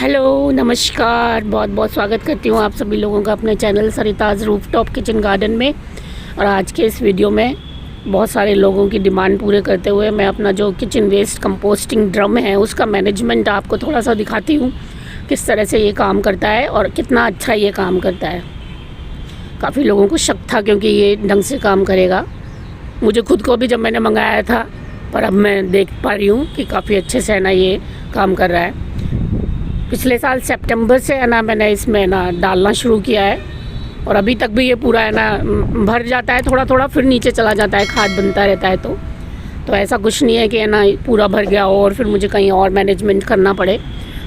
Hello नमस्कार, बहुत बहुत स्वागत करती हूँ आप सभी लोगों का अपने channel Sarita's rooftop kitchen garden में। और आज के इस वीडियो में बहुत सारे लोगों की डिमांड पूरे करते हुए मैं अपना जो किचन वेस्ट कंपोस्टिंग ड्रम है उसका मैनेजमेंट आपको थोड़ा सा दिखाती हूँ, किस तरह से ये काम करता है और कितना अच्छा ये काम करता है। काफ़ी लोगों को शक था क्योंकि ये ढंग से काम करेगा, मुझे खुद को भी जब मैंने मंगाया था, पर अब मैं देख पा रही हूँ कि काफ़ी अच्छे से है ना ये काम कर रहा है। पिछले साल सितंबर से है ना मैंने इसमें ना डालना शुरू किया है और अभी तक भी ये पूरा है ना भर जाता है, थोड़ा थोड़ा फिर नीचे चला जाता है, खाद बनता रहता है। तो ऐसा कुछ नहीं है कि है ना पूरा भर गया हो और फिर मुझे कहीं और मैनेजमेंट करना पड़े।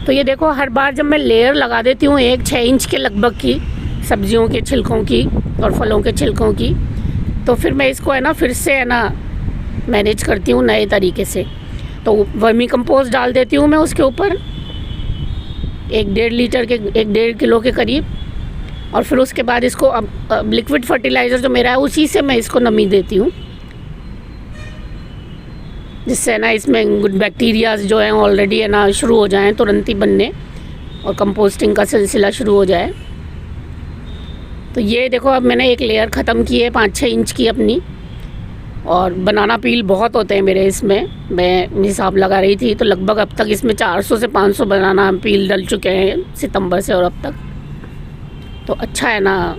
तो ये देखो, हर बार जब मैं लेयर लगा देती हूँ 6 इंच के लगभग की सब्जियों के छिलकों की और फलों के छिलकों की, तो फिर मैं इसको है ना फिर से है ना मैनेज करती हूँ नए तरीके से। तो वर्मी कंपोस्ट डाल देती हूँ मैं उसके ऊपर 1.5 किलो के करीब, और फिर उसके बाद इसको अब लिक्विड फर्टिलाइज़र जो मेरा है उसी से मैं इसको नमी देती हूँ, जिससे ना इसमें गुड बैक्टीरियाज जो हैं ऑलरेडी है ना शुरू हो जाएं तुरंत ही बनने और कंपोस्टिंग का सिलसिला शुरू हो जाए। तो ये देखो, अब मैंने एक लेयर ख़त्म की है 5-6 इंच की अपनी, और बनाना पील बहुत होते हैं मेरे इसमें। मैं हिसाब लगा रही थी तो लगभग अब तक इसमें 400 से 500 बनाना पील डल चुके हैं सितंबर से और अब तक। तो अच्छा है ना,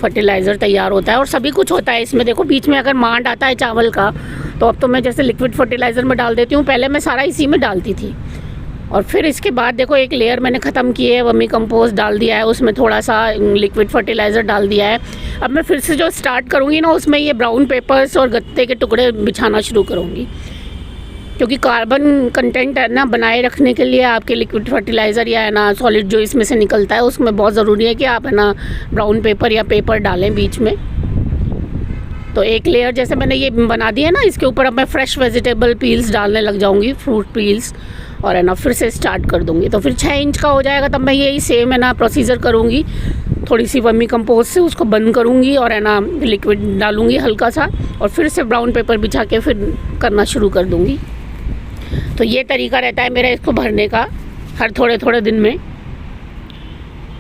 फर्टिलाइज़र तैयार होता है और सभी कुछ होता है इसमें। देखो बीच में अगर मांड आता है चावल का, तो अब तो मैं जैसे लिक्विड फर्टिलाइज़र में डाल देती हूँ, पहले मैं सारा इसी में डालती थी। और फिर इसके बाद देखो एक लेयर मैंने ख़त्म की है, वर्मी कंपोस्ट डाल दिया है, उसमें थोड़ा सा लिक्विड फर्टिलाइज़र डाल दिया है। अब मैं फिर से जो स्टार्ट करूँगी ना उसमें ये ब्राउन पेपर्स और गत्ते के टुकड़े बिछाना शुरू करूँगी, क्योंकि कार्बन कंटेंट है ना बनाए रखने के लिए आपके लिक्विड फर्टिलाइज़र या है ना सॉलिड जो इसमें से निकलता है उसमें बहुत ज़रूरी है कि आप है ना ब्राउन पेपर या पेपर डालें बीच में। तो एक लेयर जैसे मैंने ये बना दी है ना, इसके ऊपर अब मैं फ्रेश वेजिटेबल पील्स डालने लग जाऊँगी, फ्रूट पील्स, और है ना फिर से स्टार्ट कर दूँगी। तो फिर 6 इंच का हो जाएगा, तब मैं यही सेम है ना प्रोसीजर करूँगी। थोड़ी सी वर्मी कंपोस्ट से उसको बंद करूँगी और है ना लिक्विड डालूँगी हल्का सा, और फिर से ब्राउन पेपर बिछा के फिर करना शुरू कर दूँगी। तो ये तरीका रहता है मेरा इसको भरने का, हर थोड़े थोड़े दिन में।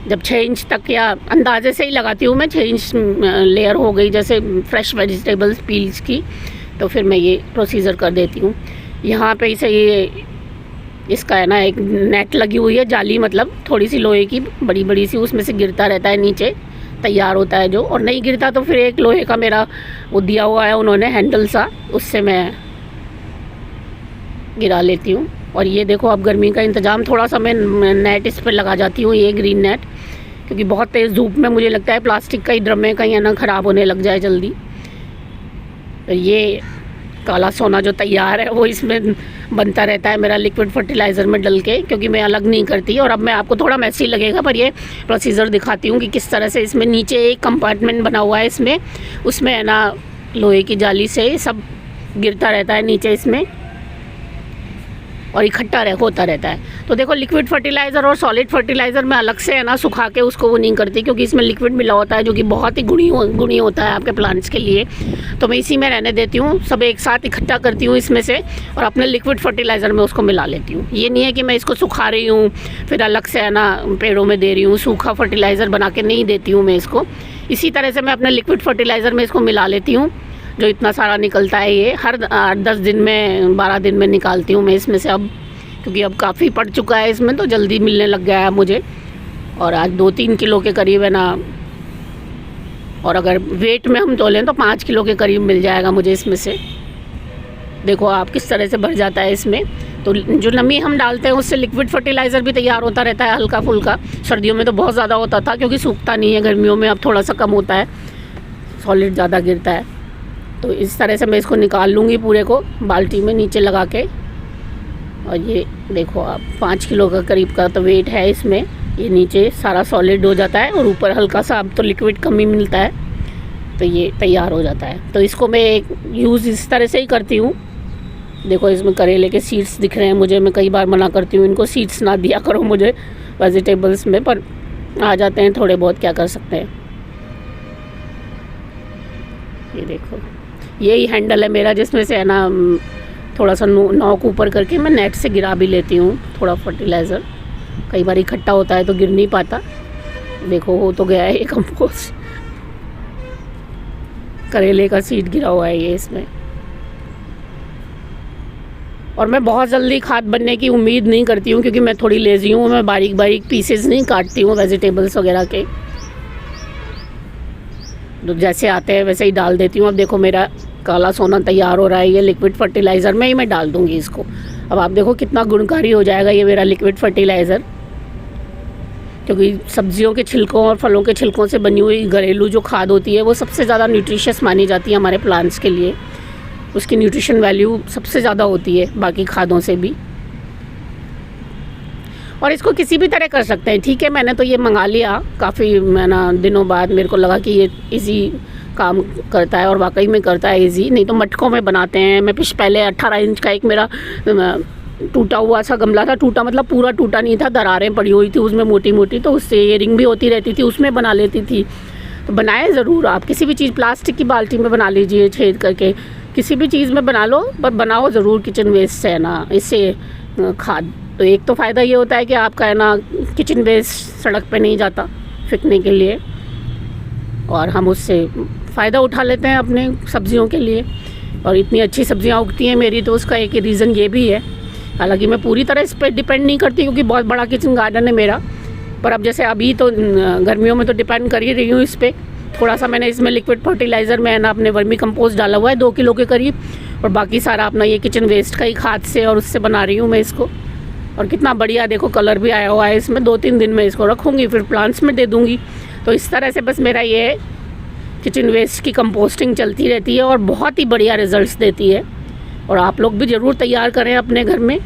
जब 6 इंच तक या अंदाजे से ही लगाती हूँ मैं, 6 इंच लेयर हो गई जैसे फ्रेश वेजिटेबल्स पील्स की, तो फिर मैं ये प्रोसीजर कर देती हूँ। यहाँ पे इसे ये इसका है ना एक नेट लगी हुई है, जाली मतलब थोड़ी सी लोहे की बड़ी बड़ी सी, उसमें से गिरता रहता है नीचे, तैयार होता है जो, और नहीं गिरता तो फिर एक लोहे का मेरा वो दिया हुआ है उन्होंने हैंडल सा, उससे मैं गिरा लेती हूँ। और ये देखो, अब गर्मी का इंतज़ाम, थोड़ा सा मैं नेट इस पर लगा जाती हूँ, ये ग्रीन नेट, क्योंकि बहुत तेज़ धूप में मुझे लगता है प्लास्टिक का ही ड्रम है कहीं है ना ख़राब होने लग जाए जल्दी। तो ये काला सोना जो तैयार है वो इसमें बनता रहता है मेरा लिक्विड फर्टिलाइज़र में डल के, क्योंकि मैं अलग नहीं करती। और अब मैं आपको थोड़ा मैसी लगेगा पर ये प्रोसीजर दिखाती हूँ कि किस तरह से इसमें नीचे एक कंपार्टमेंट बना हुआ है इसमें, उसमें है ना लोहे की जाली से सब गिरता रहता है नीचे इसमें और इकट्ठा होता रहता है। तो देखो, लिक्विड फर्टिलाइज़र और सॉलिड फर्टिलाइज़र में अलग से है ना सुखा के उसको वो नहीं करती, क्योंकि इसमें लिक्विड मिला होता है जो कि बहुत ही गुणी होता है आपके प्लांट्स के लिए। तो मैं इसी में रहने देती हूँ, सब एक साथ इकट्ठा करती हूँ इसमें से और अपने लिक्विड फर्टिलाइज़र में उसको मिला लेती हूँ। ये नहीं है कि मैं इसको सुखा रही हूँ फिर अलग से है ना पेड़ों में दे रही हूँ, सूखा फर्टिलाइज़र बना के नहीं देती हूँ मैं इसको। इसी तरह से मैं अपने लिक्विड फर्टिलाइज़र में इसको मिला लेती हूँ, जो इतना सारा निकलता है ये हर 10 दिन में 12 दिन में निकालती हूँ मैं इसमें से अब, क्योंकि अब काफ़ी पड़ चुका है इसमें तो जल्दी मिलने लग गया है मुझे। और आज 2-3 किलो के करीब है ना, और अगर वेट में हम तोलें तो 5 किलो के करीब मिल जाएगा मुझे इसमें से। देखो आप किस तरह से भर जाता है इसमें। तो जो नमी हम डालते हैं उससे लिक्विड फर्टिलाइज़र भी तैयार होता रहता है हल्का फुल्का। सर्दियों में तो बहुत ज़्यादा होता था क्योंकि सूखता नहीं है, गर्मियों में अब थोड़ा सा कम होता है, सॉलिड ज़्यादा गिरता है। तो इस तरह से मैं इसको निकाल लूँगी पूरे को बाल्टी में नीचे लगा के। और ये देखो आप 5 किलो का करीब का तो वेट है इसमें, ये नीचे सारा सॉलिड हो जाता है और ऊपर हल्का सा अब तो लिक्विड कम ही मिलता है, तो ये तैयार हो जाता है। तो इसको मैं यूज़ इस तरह से ही करती हूँ। देखो इसमें करेले के सीड्स दिख रहे हैं मुझे, मैं कई बार मना करती हूँ इनको सीड्स ना दिया करो मुझे वेजिटेबल्स में, पर आ जाते हैं थोड़े बहुत, क्या कर सकते हैं। ये देखो, यही हैंडल है मेरा जिसमें से है ना थोड़ा सा नॉक ऊपर करके मैं नेट से गिरा भी लेती हूँ थोड़ा फर्टिलाइज़र। कई बार इकट्ठा होता है तो गिर नहीं पाता। देखो हो तो गया है ये कंपोस्ट, करेले का सीड गिरा हुआ है ये इसमें। और मैं बहुत जल्दी खाद बनने की उम्मीद नहीं करती हूँ क्योंकि मैं थोड़ी लेज़ी हूँ। मैं बारीक बारीक पीसेस नहीं काटती हूँ वेजिटेबल्स वगैरह के, तो जैसे आते हैं वैसे ही डाल देती हूँ। अब देखो मेरा काला सोना तैयार हो रहा है, ये लिक्विड फर्टिलाइज़र में ही मैं डाल दूँगी इसको। अब आप देखो कितना गुणकारी हो जाएगा ये मेरा लिक्विड फर्टिलाइज़र, क्योंकि सब्जियों के छिलकों और फलों के छिलकों से बनी हुई घरेलू जो खाद होती है वो सबसे ज़्यादा न्यूट्रिशियस मानी जाती है हमारे प्लांट्स के लिए। उसकी न्यूट्रिशन वैल्यू सबसे ज़्यादा होती है बाकी खादों से भी। और इसको किसी भी तरह कर सकते हैं, ठीक है। मैंने तो ये मंगा लिया काफ़ी दिनों बाद, मेरे को लगा कि ये इजी काम करता है और वाकई में करता है इजी। नहीं तो मटकों में बनाते हैं। मैं पहले 18 इंच का एक मेरा टूटा हुआ सा गमला था, टूटा मतलब पूरा टूटा नहीं था, दरारें पड़ी हुई थी उसमें मोटी मोटी, तो उससे ये रिंग भी होती रहती थी, उसमें बना लेती थी। तो बनाए ज़रूर आप, किसी भी चीज़ प्लास्टिक की बाल्टी में बना लीजिए छेद करके, किसी भी चीज़ में बना लो, पर बनाओ ज़रूर किचन वेस्ट से है ना, इससे खाद। तो एक तो फ़ायदा ये होता है कि आपका है ना किचन वेस्ट सड़क पे नहीं जाता फेंकने के लिए, और हम उससे फ़ायदा उठा लेते हैं अपने सब्जियों के लिए। और इतनी अच्छी सब्जियां उगती हैं मेरी, तो उसका एक रीज़न ये भी है। हालांकि मैं पूरी तरह इस पर डिपेंड नहीं करती क्योंकि बहुत बड़ा किचन गार्डन है मेरा, पर अब जैसे अभी तो गर्मियों में तो डिपेंड कर ही रही हूँ इस पर। थोड़ा सा मैंने इसमें लिक्विड फर्टिलाइज़र में है ना अपने वर्मी कंपोस्ट डाला हुआ है 2 किलो के करीब, और बाकी सारा अपना ये किचन वेस्ट का ही खाद से और उससे बना रही हूँ मैं इसको। और कितना बढ़िया देखो कलर भी आया हुआ है इसमें। 2-3 दिन में इसको रखूँगी, फिर प्लांट्स में दे दूँगी। तो इस तरह से बस मेरा ये किचन वेस्ट की कंपोस्टिंग चलती रहती है और बहुत ही बढ़िया रिजल्ट्स देती है। और आप लोग भी ज़रूर तैयार करें अपने घर में।